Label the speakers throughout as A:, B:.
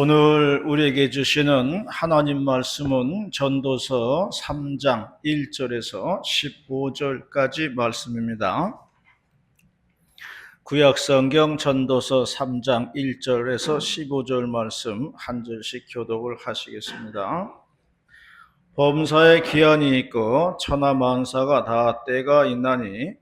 A: 오늘 우리에게 주시는 하나님 말씀은 전도서 3장 1절에서 15절까지 말씀입니다. 구약성경 전도서 3장 1절에서 15절 말씀 한 절씩 교독을 하시겠습니다. 범사에 기한이 있고 천하만사가 다 때가 있나니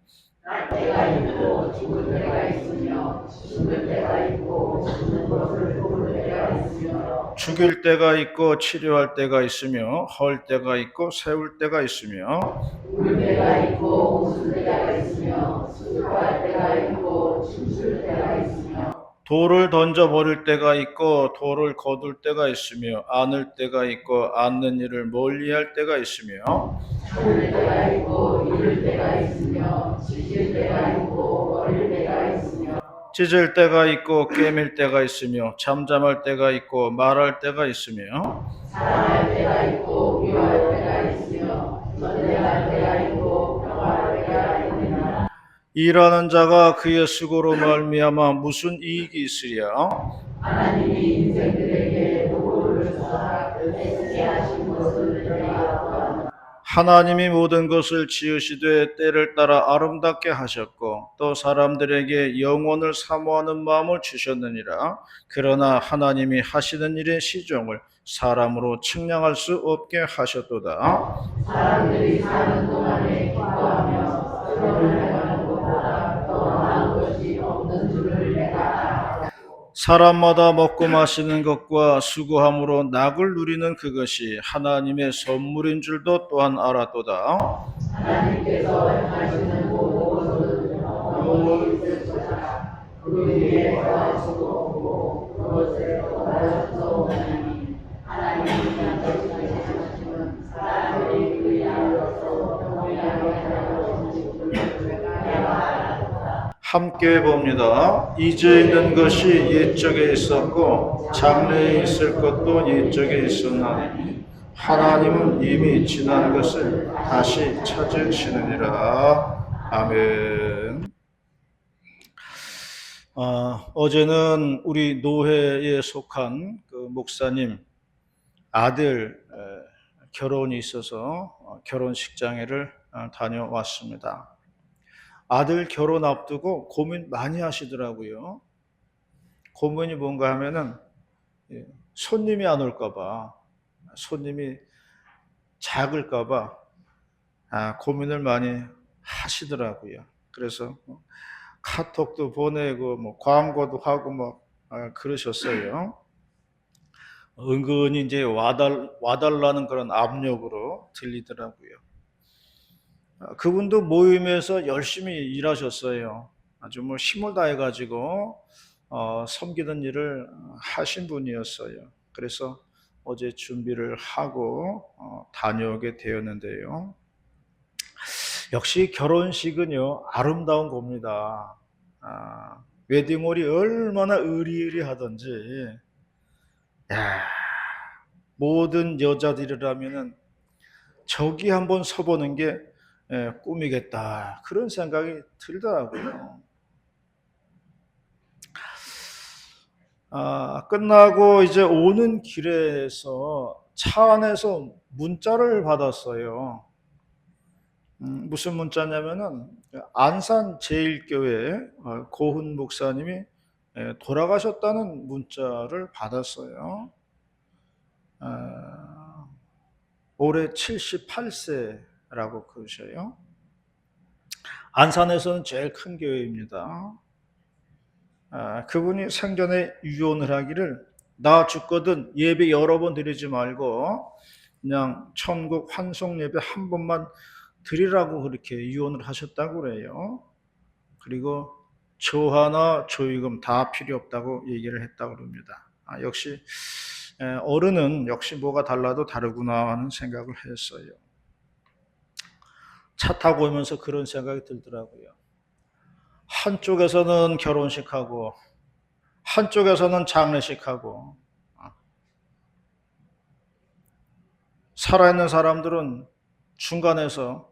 B: 때가 있고 죽을 때가 있으며 죽을 때가 있고 죽는 것을 도울 때가 있으며
A: 죽일 때가 있고 치료할 때가 있으며 헐 때가 있고 세울 때가 있으며
B: 울 때가 있고 웃을 때가 있으며 슬퍼할 때가 있고 춤출 때가 있으며
A: 돌을 던져버릴 때가 있고 돌을 거둘 때가 있으며 안을 때가 있고 안는 일을 멀리할 때가 있으며
B: 참을 때가 있고 이를 때가 있으며 지질 때가 있고 어릴 때가 있으며
A: 찢을 때가 있고 꿰맬 때가 있으며 잠잠할 때가 있고 말할 때가 있으며
B: 사랑할 때가 있고 미워할 때가 있으며 전쟁할 때가 있고 평화할 때가 있느니라.
A: 일하는 자가 그의 수고로 말미암아 무슨 이익이 있으랴.
B: 하나님이 인생들에게 도구를 주사 애쓰게 하신 것을 내가 보았노라.
A: 하나님이 모든 것을 지으시되 때를 따라 아름답게 하셨고 또 사람들에게 영원을 사모하는 마음을 주셨느니라. 그러나 하나님이 하시는 일의 시종을 사람으로 측량할 수 없게 하셨도다.
B: 사람들이 사는 동안에 기뻐하며 서로를 행하는 것보다 더 나은 것이 없는 줄을 내가 알아.
A: 사람마다 먹고 마시는 것과 수고함으로 낙을 누리는 그것이 하나님의 선물인 줄도 또한 알았도다.
B: 하나님께서 행하시는 모든 것은 영원히 있을 것이라. 그 위에 더하시고 없고 그것을 더하셔서 오나니 하나님이 양식하시는 사람들이 그 양으로서 동일하게 하라고 주신 줄을 내가 알았다.
A: 함께 봅니다. 이제 있는 것이 옛적에 있었고 장래에 있을 것도 옛적에 있었나니 하나님은 이미 지난 것을 다시 찾으시느니라. 아멘. 어제는 우리 노회에 속한 그 목사님 아들 결혼이 있어서 결혼식장회를 다녀왔습니다. 아들 결혼 앞두고 고민 많이 하시더라고요. 고민이 뭔가 하면은 손님이 안 올까 봐, 손님이 작을까 봐 고민을 많이 하시더라고요. 그래서 카톡도 보내고 뭐 광고도 하고 뭐 그러셨어요. 은근히 이제 와달라는 그런 압력으로 들리더라고요. 그분도 모임에서 열심히 일하셨어요. 아주 뭐 힘을 다해가지고 섬기는 일을 하신 분이었어요. 그래서 어제 준비를 하고 다녀오게 되었는데요. 역시 결혼식은요 아름다운 겁니다. 웨딩홀이 얼마나 으리으리하던지, 야, 모든 여자들이라면은 저기 한번 서보는 게 꿈이겠다 그런 생각이 들더라고요. 끝나고 이제 오는 길에서 차 안에서 문자를 받았어요. 무슨 문자냐면은 안산 제일교회 고훈 목사님이 돌아가셨다는 문자를 받았어요. 올해 78세라고 그러셔요. 안산에서는 제일 큰 교회입니다. 그분이 생전에 유언을 하기를 나 죽거든 예배 여러 번 드리지 말고 그냥 천국 환송 예배 한 번만 드리라고 그렇게 유언을 하셨다고 그래요. 그리고 조화나 조의금 다 필요 없다고 얘기를 했다고 그럽니다. 역시 어른은 역시 뭐가 달라도 다르구나 하는 생각을 했어요. 차 타고 오면서 그런 생각이 들더라고요. 한쪽에서는 결혼식하고 한쪽에서는 장례식하고, 살아있는 사람들은 중간에서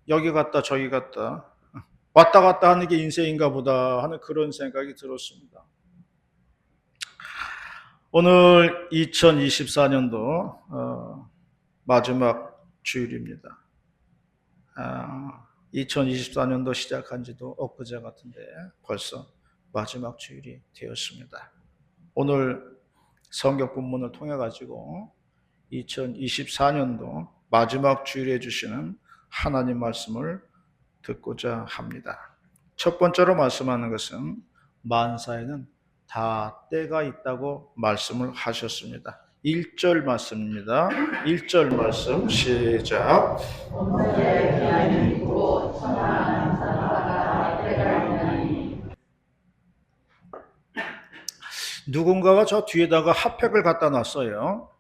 A: 여기 갔다 저기 갔다 왔다 갔다 하는 게 인생인가 보다 하는 그런 생각이 들었습니다. 오늘 2024년도 마지막 주일입니다. 2024년도 시작한 지도 엊그제 같은데 벌써 마지막 주일이 되었습니다. 오늘 성경 본문을 통해 가지고 2024년도 마지막 주일에 주시는 하나님 말씀을 듣고자 합니다. 첫 번째로 말씀하는 것은 만사에는 다 때가 있다고 말씀을 하셨습니다. 1절 말씀입니다. 1절 말씀 시작.
B: 범죄의 기한이 있고 천하는 사마다 때가 있나니.
A: 누군가가 저 뒤에다가 핫팩을 갖다 놨어요.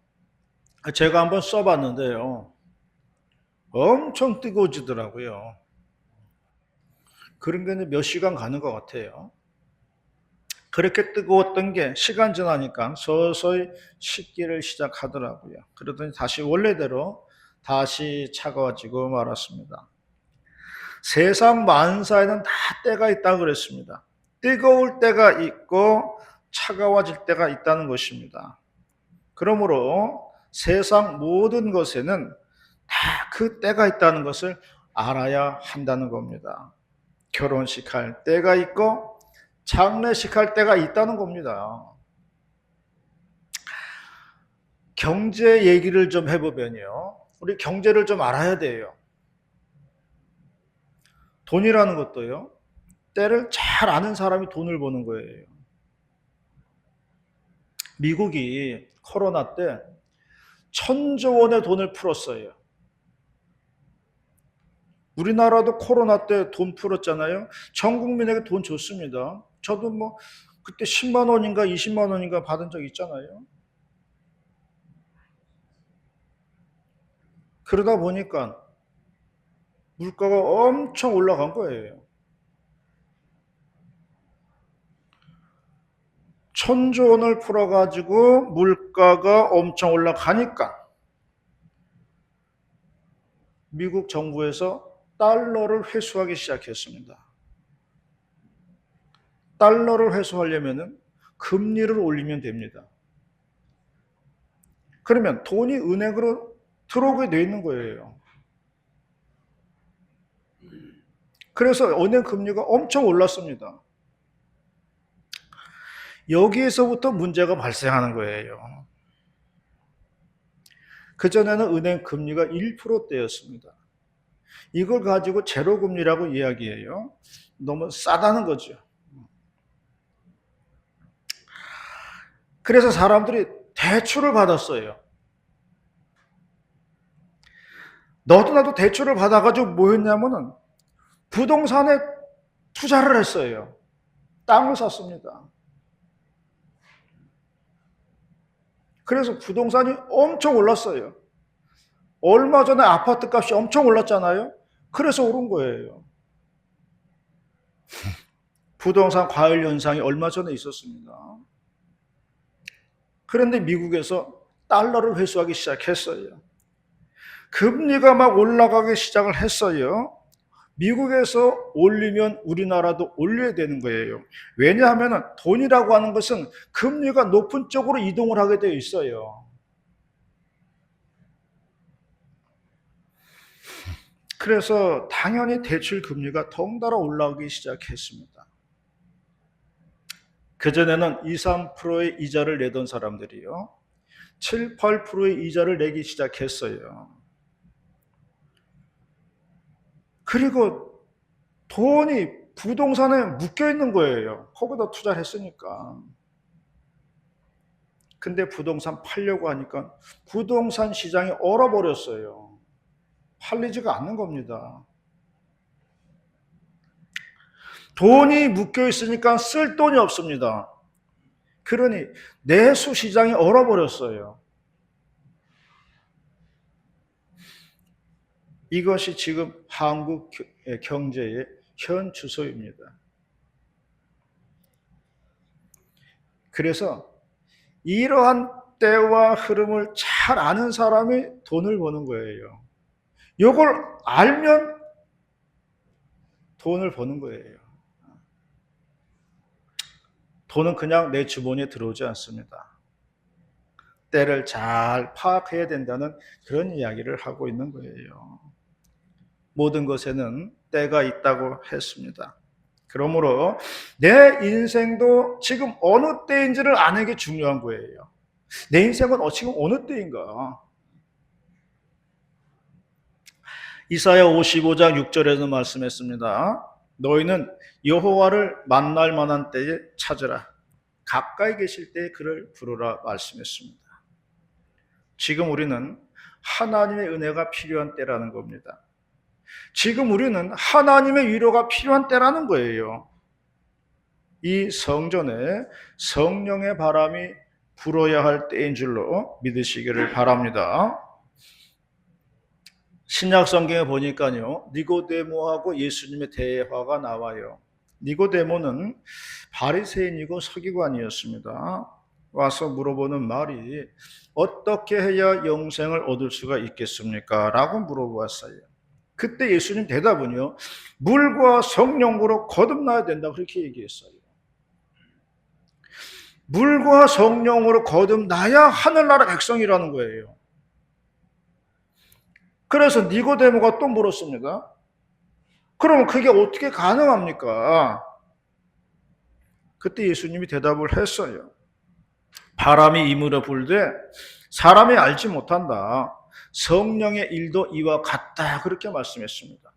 A: 제가 한번 써봤는데요. 엄청 뜨거워지더라고요. 그런 게 몇 시간 가는 것 같아요. 그렇게 뜨거웠던 게 시간 지나니까 서서히 식기를 시작하더라고요. 그러더니 다시 원래대로 다시 차가워지고 말았습니다. 세상 만사에는 다 때가 있다고 그랬습니다. 뜨거울 때가 있고 차가워질 때가 있다는 것입니다. 그러므로 세상 모든 것에는 다 그 때가 있다는 것을 알아야 한다는 겁니다. 결혼식 할 때가 있고 장례식 할 때가 있다는 겁니다. 경제 얘기를 좀 해보면요. 우리 경제를 좀 알아야 돼요. 돈이라는 것도요. 때를 잘 아는 사람이 돈을 버는 거예요. 미국이 코로나 때 1,000조 원의 돈을 풀었어요. 우리나라도 코로나 때 돈 풀었잖아요. 전 국민에게 돈 줬습니다. 저도 뭐 그때 10만 원인가 20만 원인가 받은 적 있잖아요. 그러다 보니까 물가가 엄청 올라간 거예요. 1,000조 원을 풀어가지고 물가가 엄청 올라가니까 미국 정부에서 달러를 회수하기 시작했습니다. 달러를 회수하려면 금리를 올리면 됩니다. 그러면 돈이 은행으로 들어오게 돼 있는 거예요. 그래서 은행 금리가 엄청 올랐습니다. 여기에서부터 문제가 발생하는 거예요. 그전에는 은행 금리가 1%대였습니다. 이걸 가지고 제로 금리라고 이야기해요. 너무 싸다는 거죠. 그래서 사람들이 대출을 받았어요. 너도 나도 대출을 받아가지고 뭐 했냐면은 부동산에 투자를 했어요. 땅을 샀습니다. 그래서 부동산이 엄청 올랐어요. 얼마 전에 아파트 값이 엄청 올랐잖아요. 그래서 오른 거예요. 부동산 과열 현상이 얼마 전에 있었습니다. 그런데 미국에서 달러를 회수하기 시작했어요. 금리가 막 올라가기 시작을 했어요. 미국에서 올리면 우리나라도 올려야 되는 거예요. 왜냐하면 돈이라고 하는 것은 금리가 높은 쪽으로 이동을 하게 되어 있어요. 그래서 당연히 대출 금리가 덩달아 올라오기 시작했습니다. 그전에는 2, 3%의 이자를 내던 사람들이요. 7, 8%의 이자를 내기 시작했어요. 그리고 돈이 부동산에 묶여 있는 거예요. 거기다 투자를 했으니까. 근데 부동산 팔려고 하니까 부동산 시장이 얼어버렸어요. 팔리지가 않는 겁니다. 돈이 묶여 있으니까 쓸 돈이 없습니다. 그러니 내수 시장이 얼어버렸어요. 이것이 지금 한국 경제의 현 추세입니다. 그래서 이러한 때와 흐름을 잘 아는 사람이 돈을 버는 거예요. 이걸 알면 돈을 버는 거예요. 돈은 그냥 내 주머니에 들어오지 않습니다. 때를 잘 파악해야 된다는 그런 이야기를 하고 있는 거예요. 모든 것에는 때가 있다고 했습니다. 그러므로 내 인생도 지금 어느 때인지를 아는 게 중요한 거예요. 내 인생은 지금 어느 때인가? 이사야 55장 6절에서 말씀했습니다. 너희는 여호와를 만날 만한 때에 찾으라. 가까이 계실 때에 그를 부르라 말씀했습니다. 지금 우리는 하나님의 은혜가 필요한 때라는 겁니다. 지금 우리는 하나님의 위로가 필요한 때라는 거예요. 이 성전에 성령의 바람이 불어야 할 때인 줄로 믿으시기를 바랍니다. 신약 성경에 보니까요, 니고데모하고 예수님의 대화가 나와요. 니고데모는 바리새인이고 서기관이었습니다. 와서 물어보는 말이 어떻게 해야 영생을 얻을 수가 있겠습니까? 라고 물어보았어요. 그때 예수님 대답은요, 물과 성령으로 거듭나야 된다 그렇게 얘기했어요. 물과 성령으로 거듭나야 하늘나라 백성이라는 거예요. 그래서 니고데모가 또 물었습니다. 그러면 그게 어떻게 가능합니까? 그때 예수님이 대답을 했어요. 바람이 이물어 불되 사람이 알지 못한다. 성령의 일도 이와 같다. 그렇게 말씀했습니다.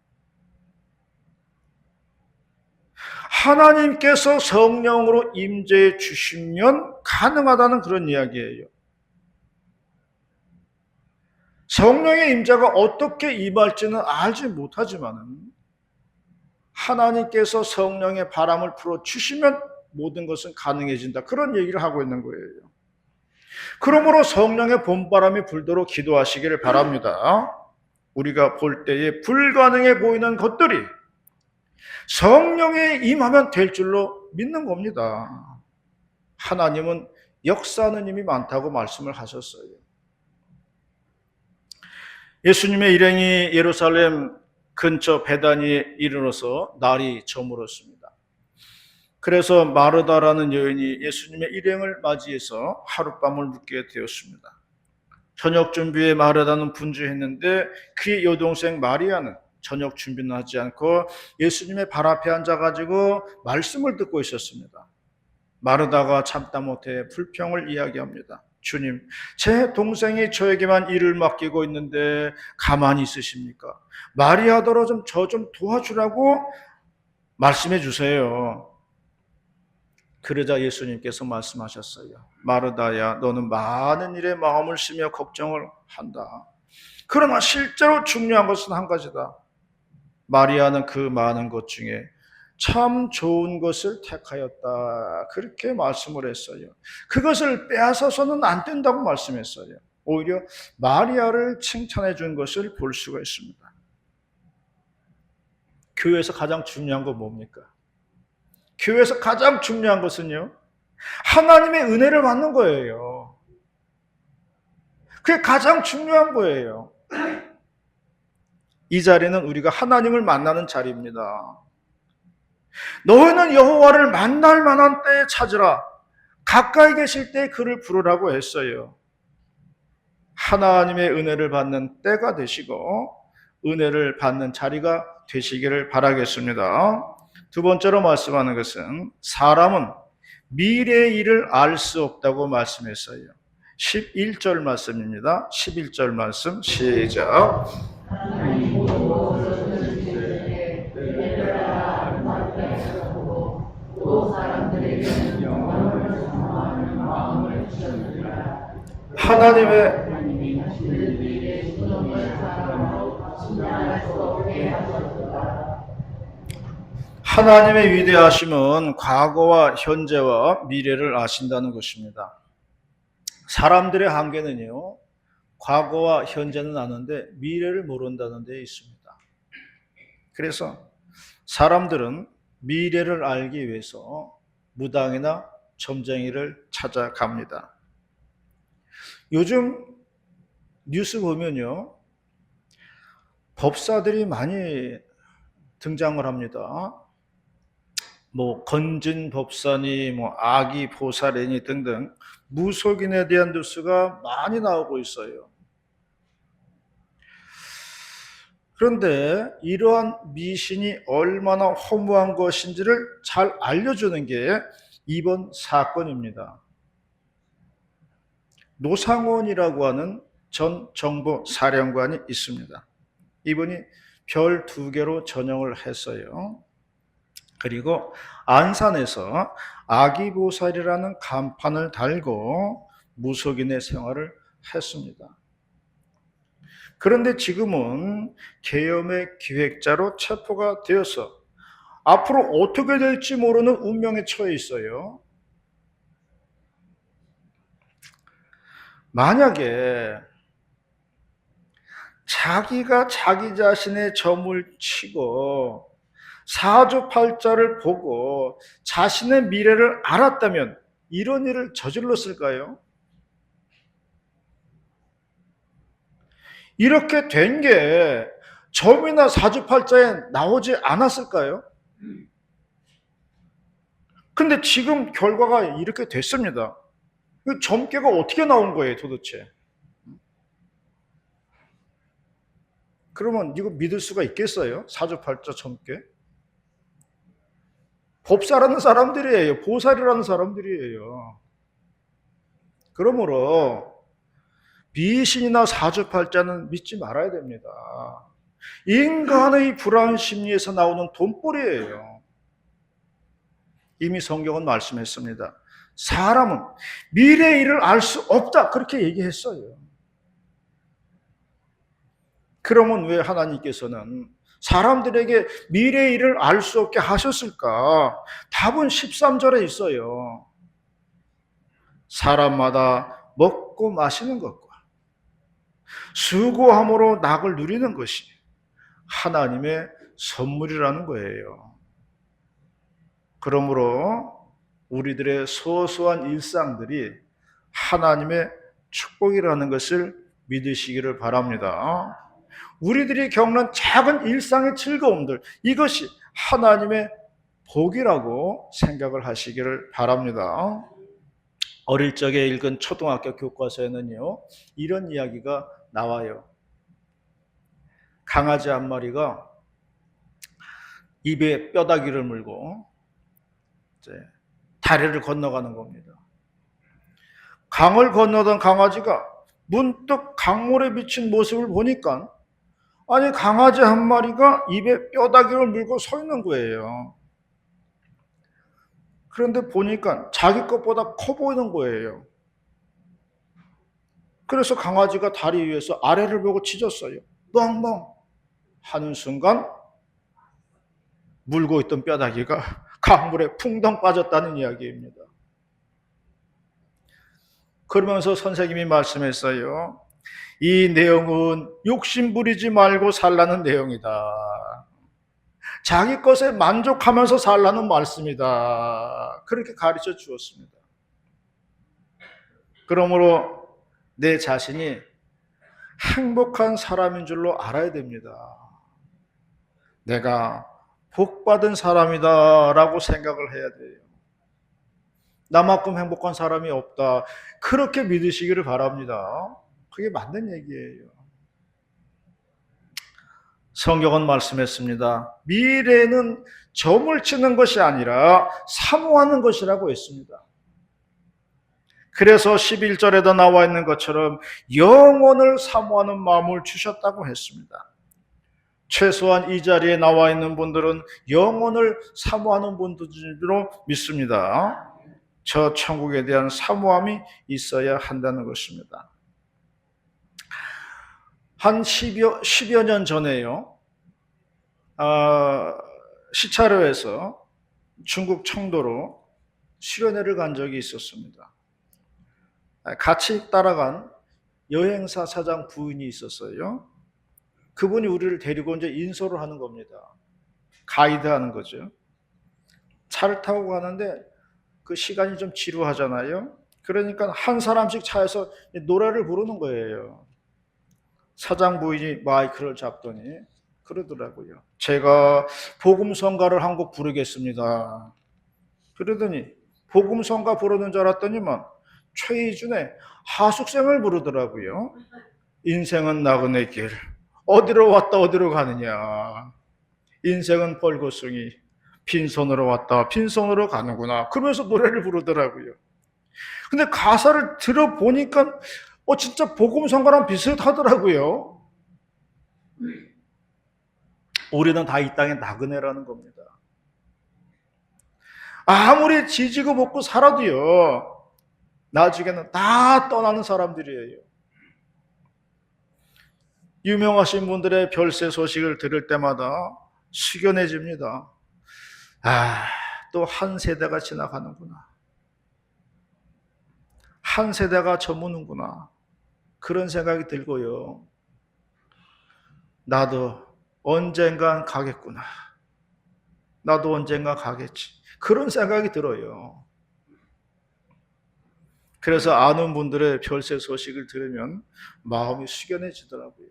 A: 하나님께서 성령으로 임재해 주시면 가능하다는 그런 이야기예요. 성령의 임재가 어떻게 임할지는 알지 못하지만 하나님께서 성령의 바람을 불어 주시면 모든 것은 가능해진다. 그런 얘기를 하고 있는 거예요. 그러므로 성령의 봄바람이 불도록 기도하시기를 바랍니다. 우리가 볼 때에 불가능해 보이는 것들이 성령에 임하면 될 줄로 믿는 겁니다. 하나님은 역사하는 힘이 많다고 말씀을 하셨어요. 예수님의 일행이 예루살렘 근처 베다니에 이르러서 날이 저물었습니다. 그래서 마르다라는 여인이 예수님의 일행을 맞이해서 하룻밤을 묵게 되었습니다. 저녁 준비에 마르다는 분주했는데 그의 여동생 마리아는 저녁 준비는 하지 않고 예수님의 발 앞에 앉아가지고 말씀을 듣고 있었습니다. 마르다가 참다 못해 불평을 이야기합니다. 주님, 제 동생이 저에게만 일을 맡기고 있는데 가만히 있으십니까? 마리아더러 저 좀 도와주라고 말씀해 주세요. 그러자 예수님께서 말씀하셨어요. 마르다야, 너는 많은 일에 마음을 쓰며 걱정을 한다. 그러나 실제로 중요한 것은 한 가지다. 마리아는 그 많은 것 중에 참 좋은 것을 택하였다. 그렇게 말씀을 했어요. 그것을 빼앗아서는 안 된다고 말씀했어요. 오히려 마리아를 칭찬해 준 것을 볼 수가 있습니다. 교회에서 가장 중요한 건 뭡니까? 교회에서 가장 중요한 것은요, 하나님의 은혜를 받는 거예요. 그게 가장 중요한 거예요. 이 자리는 우리가 하나님을 만나는 자리입니다. 너희는 여호와를 만날 만한 때에 찾으라. 가까이 계실 때 그를 부르라고 했어요. 하나님의 은혜를 받는 때가 되시고 은혜를 받는 자리가 되시기를 바라겠습니다. 두 번째로 말씀하는 것은 사람은 미래의 일을 알 수 없다고 말씀했어요. 11절 말씀입니다. 11절 말씀 시작. 하나님의 하나님의 위대하심은 과거와 현재와 미래를 아신다는 것입니다. 사람들의 한계는요, 과거와 현재는 아는데 미래를 모른다는 데 있습니다. 그래서 사람들은 미래를 알기 위해서 무당이나 점쟁이를 찾아갑니다. 요즘 뉴스 보면요, 법사들이 많이 등장을 합니다. 뭐 건진 법사니 뭐 아기 보살이니 등등 무속인에 대한 뉴스가 많이 나오고 있어요. 그런데 이러한 미신이 얼마나 허무한 것인지를 잘 알려주는 게 이번 사건입니다. 노상원이라고 하는 전 정보 사령관이 있습니다. 이분이 별 2개로 전역을 했어요. 그리고 안산에서 아기보살이라는 간판을 달고 무속인의 생활을 했습니다. 그런데 지금은 계엄의 기획자로 체포가 되어서 앞으로 어떻게 될지 모르는 운명에 처해 있어요. 만약에 자기가 자기 자신의 점을 치고 사주팔자를 보고 자신의 미래를 알았다면 이런 일을 저질렀을까요? 이렇게 된 게 점이나 사주팔자에 나오지 않았을까요? 근데 지금 결과가 이렇게 됐습니다. 점괘가 어떻게 나온 거예요, 도대체? 그러면 이거 믿을 수가 있겠어요? 사주팔자 점괘? 법사라는 사람들이에요. 보살이라는 사람들이에요. 그러므로 미신이나 사주팔자는 믿지 말아야 됩니다. 인간의 불안 심리에서 나오는 돈벌이에요. 이미 성경은 말씀했습니다. 사람은 미래의 일을 알 수 없다. 그렇게 얘기했어요. 그러면 왜 하나님께서는 사람들에게 미래의 일을 알 수 없게 하셨을까? 답은 13절에 있어요. 사람마다 먹고 마시는 것과 수고함으로 낙을 누리는 것이 하나님의 선물이라는 거예요. 그러므로 우리들의 소소한 일상들이 하나님의 축복이라는 것을 믿으시기를 바랍니다. 우리들이 겪는 작은 일상의 즐거움들, 이것이 하나님의 복이라고 생각을 하시기를 바랍니다. 어릴 적에 읽은 초등학교 교과서에는요, 이런 이야기가 나와요. 강아지 한 마리가 입에 뼈다귀를 물고 이제 다리를 건너가는 겁니다. 강을 건너던 강아지가 문득 강물에 비친 모습을 보니까 아니 강아지 한 마리가 입에 뼈다귀를 물고 서 있는 거예요. 그런데 보니까 자기 것보다 커 보이는 거예요. 그래서 강아지가 다리 위에서 아래를 보고 짖었어요. 멍멍 하는 순간 물고 있던 뼈다귀가 강물에 풍덩 빠졌다는 이야기입니다. 그러면서 선생님이 말씀했어요. 이 내용은 욕심 부리지 말고 살라는 내용이다. 자기 것에 만족하면서 살라는 말씀이다. 그렇게 가르쳐 주었습니다. 그러므로 내 자신이 행복한 사람인 줄로 알아야 됩니다. 내가 복받은 사람이다 라고 생각을 해야 돼요. 나만큼 행복한 사람이 없다. 그렇게 믿으시기를 바랍니다. 그게 맞는 얘기예요. 성경은 말씀했습니다. 미래는 점을 치는 것이 아니라 사모하는 것이라고 했습니다. 그래서 11절에도 나와 있는 것처럼 영원을 사모하는 마음을 주셨다고 했습니다. 최소한 이 자리에 나와 있는 분들은 영원을 사모하는 분들로 믿습니다. 저 천국에 대한 사모함이 있어야 한다는 것입니다. 한 10여 년 전에요. 시차로 해서 중국 청도로 수련회를 간 적이 있었습니다. 같이 따라간 여행사 사장 부인이 있었어요. 그분이 우리를 데리고 이제 인솔을 하는 겁니다. 가이드 하는 거죠. 차를 타고 가는데 그 시간이 좀 지루하잖아요. 그러니까 한 사람씩 차에서 노래를 부르는 거예요. 사장 부인이 마이크를 잡더니 그러더라고요. 제가 복음 성가를 한 곡 부르겠습니다. 그러더니 복음성가 부르는 줄 알았더니만 최희준의 하숙생을 부르더라고요. 인생은 나그네 길, 어디로 왔다 어디로 가느냐. 인생은 뻘겋으니 빈손으로 왔다 빈손으로 가는구나. 그러면서 노래를 부르더라고요. 근데 가사를 들어보니까 진짜 복음성가랑 비슷하더라고요. 우리는 다 이 땅의 나그네라는 겁니다. 아무리 지지고 볶고 살아도요, 나중에는 다 떠나는 사람들이에요. 유명하신 분들의 별세 소식을 들을 때마다 숙연해집니다. 또 한 세대가 지나가는구나. 한 세대가 저무는구나. 그런 생각이 들고요. 나도 언젠간 가겠구나. 나도 언젠가 가겠지. 그런 생각이 들어요. 그래서 아는 분들의 별세 소식을 들으면 마음이 숙연해지더라고요.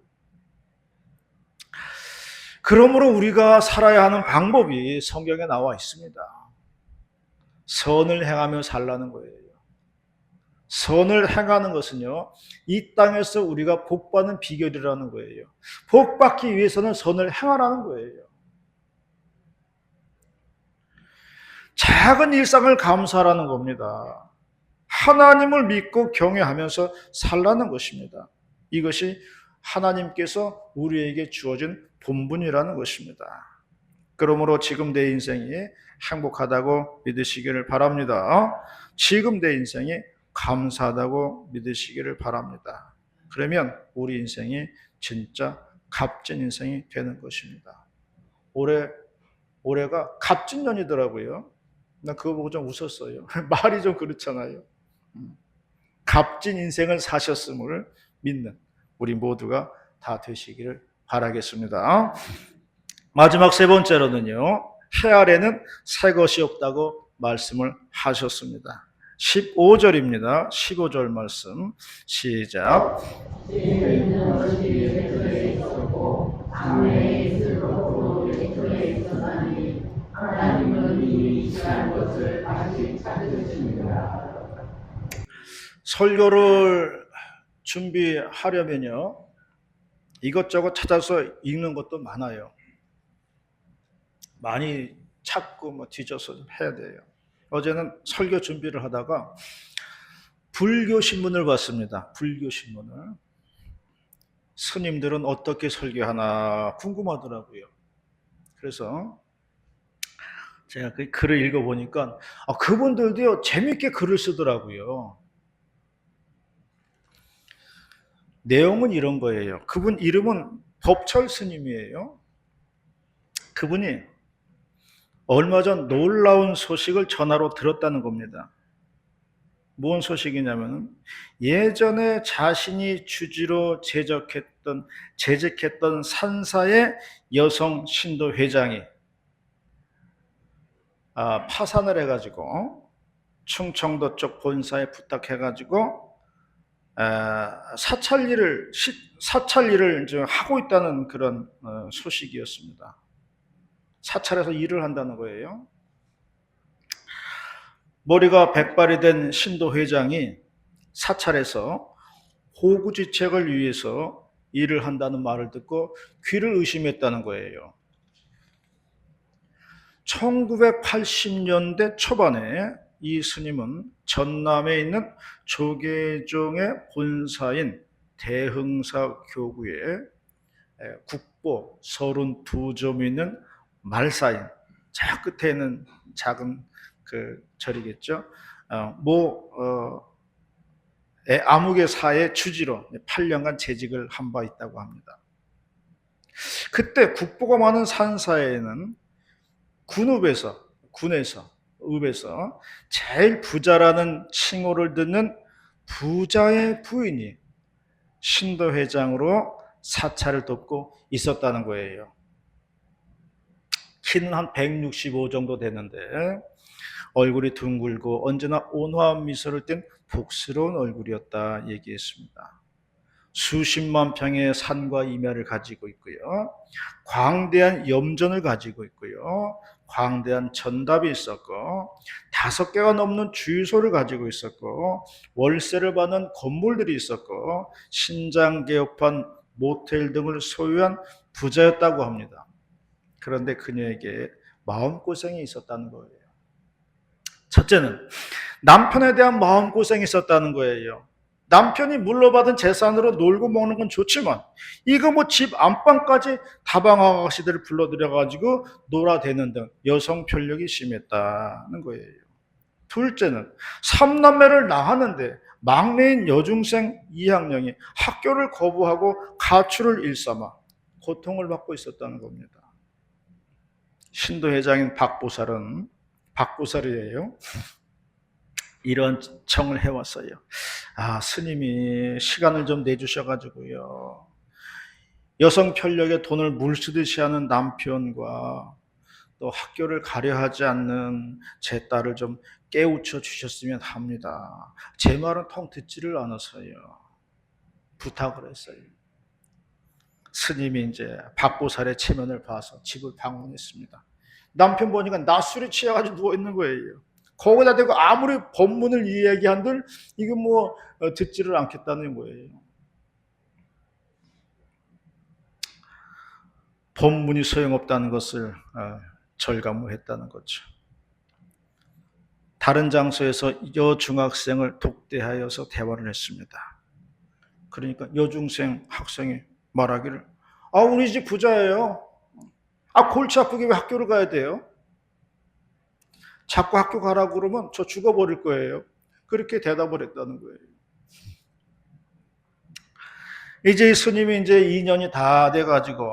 A: 그러므로 우리가 살아야 하는 방법이 성경에 나와 있습니다. 선을 행하며 살라는 거예요. 선을 행하는 것은요, 이 땅에서 우리가 복받는 비결이라는 거예요. 복받기 위해서는 선을 행하라는 거예요. 작은 일상을 감사하라는 겁니다. 하나님을 믿고 경외하면서 살라는 것입니다. 이것이 하나님께서 우리에게 주어진 본분이라는 것입니다. 그러므로 지금 내 인생이 행복하다고 믿으시기를 바랍니다. 지금 내 인생이 감사하다고 믿으시기를 바랍니다. 그러면 우리 인생이 진짜 값진 인생이 되는 것입니다. 올해가 갑진년이더라고요. 나 그거 보고 좀 웃었어요. 말이 좀 그렇잖아요. 값진 인생을 사셨음을 믿는 우리 모두가 다 되시기를 바라겠습니다. 마지막 세 번째로는요, 해 아래는 새 것이 없다고 말씀을 하셨습니다. 15절입니다. 15절 말씀 시작.
B: 있는 것이 왼쪽에 있었고 장래에 있을 것도 왼쪽에 있었나니 하나님은 이미 지난 것을 다시 찾으십니다.
A: 설교를 준비하려면요, 이것저것 찾아서 읽는 것도 많아요. 많이 찾고 뒤져서 해야 돼요. 어제는 설교 준비를 하다가 불교 신문을 봤습니다. 불교 신문을. 스님들은 어떻게 설교하나 궁금하더라고요. 그래서 제가 그 글을 읽어보니까 그분들도요, 재밌게 글을 쓰더라고요. 내용은 이런 거예요. 그분 이름은 법철 스님이에요. 그분이 얼마 전 놀라운 소식을 전화로 들었다는 겁니다. 뭔 소식이냐면 예전에 자신이 주지로 재직했던 산사의 여성 신도 회장이 파산을 해가지고 충청도 쪽 본사에 부탁해가지고 사찰 일을 이제 하고 있다는 그런 소식이었습니다. 사찰에서 일을 한다는 거예요. 머리가 백발이 된 신도 회장이 사찰에서 호구지책을 위해서 일을 한다는 말을 듣고 귀를 의심했다는 거예요. 1980년대 초반에 이 스님은 전남에 있는 조계종의 본사인 대흥사 교구에 국보 32점 있는 말사인, 저 끝에 있는 작은 그 절이겠죠. 아무개 사의 주지로 8년간 재직을 한 바 있다고 합니다. 그때 국보가 많은 산사에는 군에서 제일 부자라는 칭호를 듣는 부자의 부인이 신도 회장으로 사찰을 돕고 있었다는 거예요. 키는 한 165 정도 되는데 얼굴이 둥글고 언제나 온화한 미소를 띤 복스러운 얼굴이었다 얘기했습니다. 수십만 평의 산과 임야를 가지고 있고요. 광대한 염전을 가지고 있고요. 광대한 전답이 있었고 5개가 넘는 주유소를 가지고 있었고 월세를 받는 건물들이 있었고 신장 개업한 모텔 등을 소유한 부자였다고 합니다. 그런데 그녀에게 마음고생이 있었다는 거예요. 첫째는 남편에 대한 마음고생이 있었다는 거예요. 남편이 물려받은 재산으로 놀고 먹는 건 좋지만 이거 뭐 집 안방까지 다방 아가씨들을 불러들여가지고 놀아대는 등 여성 편력이 심했다는 거예요. 둘째는 3남매를 낳았는데 막내인 여중생 2학년이 학교를 거부하고 가출을 일삼아 고통을 받고 있었다는 겁니다. 신도회장인 박보살이에요. 이런 청을 해왔어요. 스님이 시간을 좀 내주셔가지고요. 여성 편력에 돈을 물쓰듯이 하는 남편과 또 학교를 가려 하지 않는 제 딸을 좀 깨우쳐 주셨으면 합니다. 제 말은 통 듣지를 않아서요. 부탁을 했어요. 스님이 이제 박보살의 체면을 봐서 집을 방문했습니다. 남편 보니까 낮술에 취해가지고 누워있는 거예요. 거기다 대고 아무리 법문을 이야기한들 이거 뭐 듣지를 않겠다는 거예요. 법문이 소용없다는 것을 절감을 했다는 거죠. 다른 장소에서 여중학생을 독대하여서 대화를 했습니다. 그러니까 여중생 학생이 말하기를 우리 집 부자예요. 골치 아프게 왜 학교를 가야 돼요? 자꾸 학교 가라고 그러면 저 죽어버릴 거예요. 그렇게 대답을 했다는 거예요. 이제 스님이 이제 2년이 다 돼가지고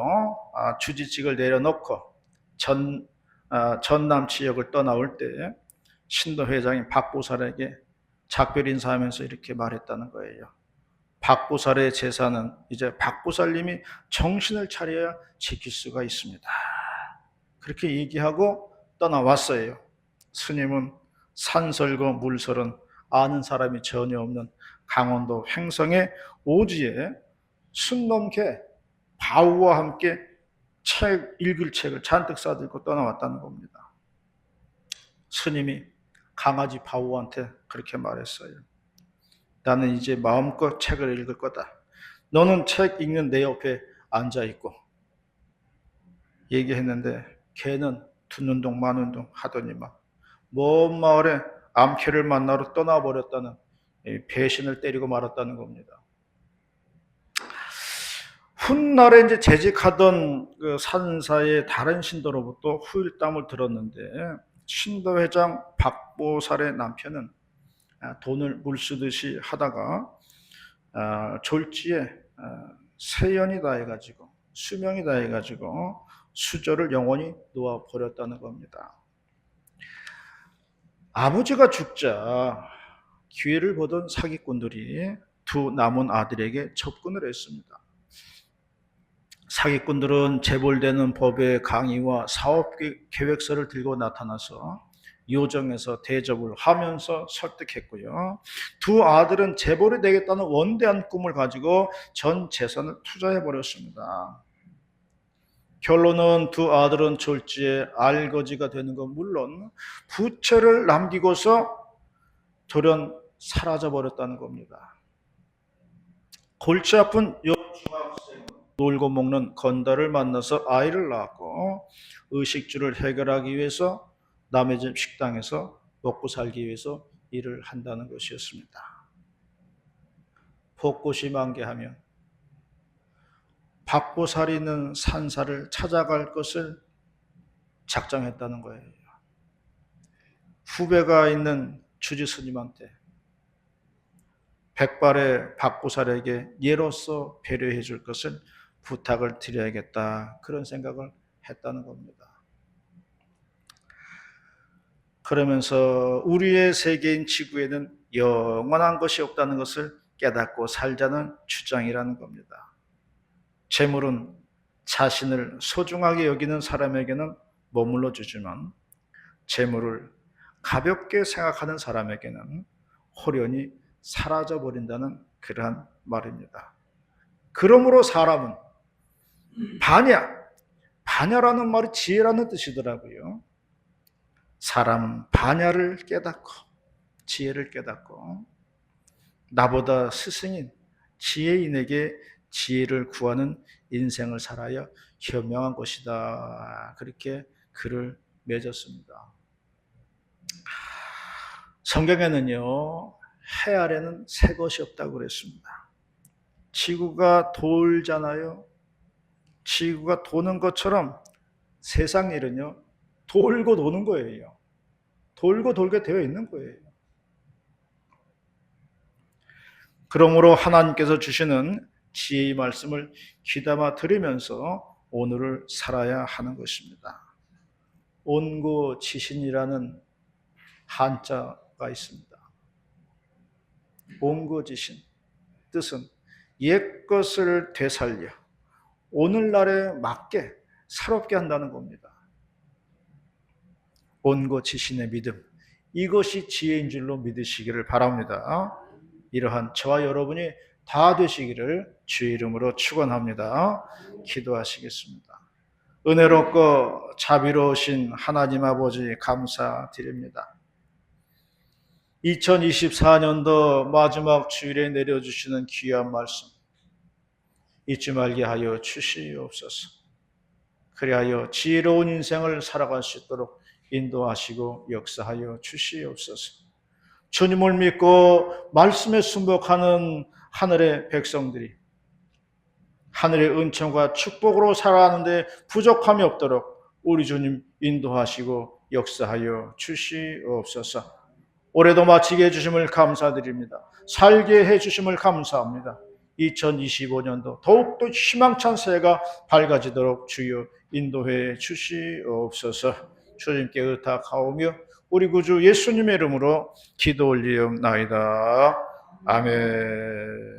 A: 주지직을 내려놓고 전남 지역을 떠나올 때 신도 회장이 박보살에게 작별 인사하면서 이렇게 말했다는 거예요. 박보살의 제사는 이제 박보살님이 정신을 차려야 지킬 수가 있습니다. 그렇게 얘기하고 떠나왔어요. 스님은 산설과 물설은 아는 사람이 전혀 없는 강원도 횡성의 오지에 숨 넘게 바우와 함께 읽을 책을 잔뜩 싸들고 떠나왔다는 겁니다. 스님이 강아지 바우한테 그렇게 말했어요. 나는 이제 마음껏 책을 읽을 거다. 너는 책 읽는 내 옆에 앉아있고. 얘기했는데 걔는 듣는 동 마는 동 하더니만 먼 마을에 암캐를 만나러 떠나버렸다는 배신을 때리고 말았다는 겁니다. 훗날에 이제 재직하던 그 산사의 다른 신도로부터 후일담을 들었는데 신도회장 박보살의 남편은 돈을 물쓰듯이 하다가 졸지에 세연이 다 해가지고 수명이 다 해가지고 수저를 영원히 놓아버렸다는 겁니다. 아버지가 죽자 기회를 보던 사기꾼들이 두 남은 아들에게 접근을 했습니다. 사기꾼들은 재벌되는 법의 강의와 사업 계획서를 들고 나타나서 요정에서 대접을 하면서 설득했고요. 두 아들은 재벌이 되겠다는 원대한 꿈을 가지고 전 재산을 투자해버렸습니다. 결론은 두 아들은 졸지에 알거지가 되는 건 물론 부채를 남기고서 돌연 사라져버렸다는 겁니다. 골치 아픈 여중학생은 놀고 먹는 건달을 만나서 아이를 낳았고 의식주를 해결하기 위해서 남의 집 식당에서 먹고 살기 위해서 일을 한다는 것이었습니다. 벚꽃이 만개하면 박보살이 있는 산사를 찾아갈 것을 작정했다는 거예요. 후배가 있는 주지스님한테 백발의 박보살에게 예로서 배려해 줄 것을 부탁을 드려야겠다, 그런 생각을 했다는 겁니다. 그러면서 우리의 세계인 지구에는 영원한 것이 없다는 것을 깨닫고 살자는 주장이라는 겁니다. 재물은 자신을 소중하게 여기는 사람에게는 머물러 주지만 재물을 가볍게 생각하는 사람에게는 홀연히 사라져 버린다는 그러한 말입니다. 그러므로 사람은 반야라는 말이 지혜라는 뜻이더라고요. 사람은 반야를 깨닫고 지혜를 깨닫고 나보다 스승인 지혜인에게 지혜를 구하는 인생을 살아야 현명한 것이다. 그렇게 글을 맺었습니다. 성경에는요, 해 아래는 새 것이 없다고 그랬습니다. 지구가 돌잖아요. 지구가 도는 것처럼 세상 일은요, 돌고 도는 거예요. 돌고 돌게 되어 있는 거예요. 그러므로 하나님께서 주시는 지혜의 말씀을 귀담아 들으면서 오늘을 살아야 하는 것입니다. 온고지신이라는 한자가 있습니다. 온고지신 뜻은 옛것을 되살려 오늘날에 맞게 새롭게 한다는 겁니다. 온고지신의 믿음, 이것이 지혜인 줄로 믿으시기를 바랍니다. 이러한 저와 여러분이 다 되시기를 주의 이름으로 축원합니다. 기도하시겠습니다. 은혜롭고 자비로우신 하나님 아버지 감사드립니다. 2024년도 마지막 주일에 내려주시는 귀한 말씀 잊지 말게 하여 주시옵소서. 그리하여 지혜로운 인생을 살아갈 수 있도록 인도하시고 역사하여 주시옵소서. 주님을 믿고 말씀에 순복하는 하늘의 백성들이 하늘의 은총과 축복으로 살아가는데 부족함이 없도록 우리 주님 인도하시고 역사하여 주시옵소서. 올해도 마치게 해주심을 감사드립니다. 살게 해주심을 감사합니다. 2025년도 더욱더 희망찬 새해가 밝아지도록 주여 인도해 주시옵소서. 주님께 의탁하오며 우리 구주 예수님의 이름으로 기도 올리옵나이다. 아멘.